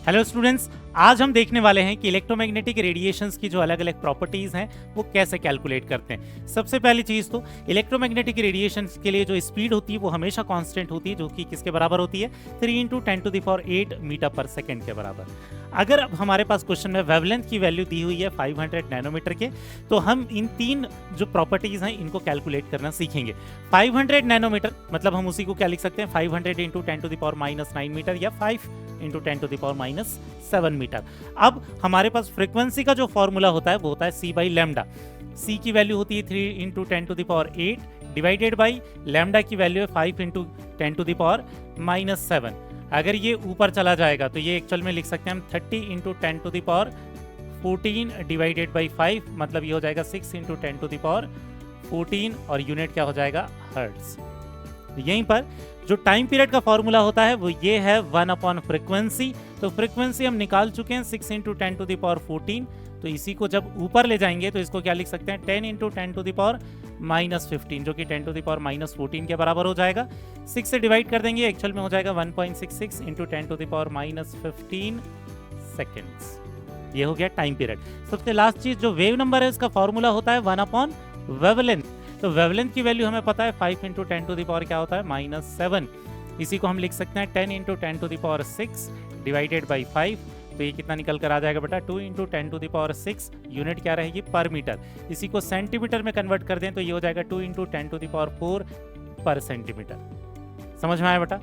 Hello students, आज हम देखने वाले हैं कि इलेक्ट्रोमैग्नेटिक रेडिएशंस की जो अलग अलग प्रॉपर्टीज़ हैं वो कैसे कैलकुलेट करते हैं। सबसे पहली चीज़ तो इलेक्ट्रोमैग्नेटिक रेडिएशंस के लिए जो स्पीड होती है वो हमेशा कांस्टेंट होती है, जो कि किसके बराबर होती है 3 × 10⁸ मीटर पर सेकेंड के बराबर। अगर अब हमारे पास क्वेश्चन में वेवलेंथ की वैल्यू दी हुई है 500 नैनोमीटर के, तो हम इन तीन जो प्रॉपर्टीज़ हैं इनको कैलकुलेट करना सीखेंगे। 500 नैनोमीटर मतलब हम उसी को क्या लिख सकते हैं 500 × 10⁻⁹ मीटर या 5 × 10⁻⁷ मीटर। अब हमारे पास फ्रीक्वेंसी का जो फॉर्मूला होता है वो होता है c/λ। c की वैल्यू होती है 3 × 10⁸ डिवाइडेड बाई लैम्डा की वैल्यू है 5 × 10⁻⁷। अगर ये ऊपर चला जाएगा तो ये एक्चुअल में लिख सकते हैं हम 30 × 10⁻14 डिवाइडेड बाई 5, मतलब ये हो जाएगा 6 × 10⁻14 और यूनिट क्या हो जाएगा हर्ट्ज। यहीं पर जो टाइम पीरियड का फॉर्मूला होता है वो ये है 1/फ्रीक्वेंसी। तो फ्रीक्वेंसी हम निकाल चुके हैं 6 × 10⁻14, तो इसी को जब ऊपर ले जाएंगे तो इसको क्या लिख सकते हैं 10 × 10⁻⁻15, जो कि 10⁻⁻14 के बराबर हो जाएगा। 6 से डिवाइड कर देंगे, एक्चुअल में हो जाएगा 1.66 × 10⁻⁻15 सेकेंड्स। ये हो गया टाइम पीरियड। सबसे लास्ट चीज जो वेव नंबर है उसका फॉर्मूला होता है 1/वेवलेंथ। तो वेवलेंथ की वैल्यू हमें पता है 5 × 10⁻ क्या होता है -7। इसी को हम लिख सकते हैं 10 × 10⁻6 डिवाइडेड बाई 5, तो ये कितना निकल कर आ जाएगा बेटा 2 × 10⁻6, यूनिट क्या रहेगी पर मीटर। इसी को सेंटीमीटर में कन्वर्ट कर दें तो ये हो जाएगा 2 × 10⁴ पर सेंटीमीटर। समझ में आया बेटा?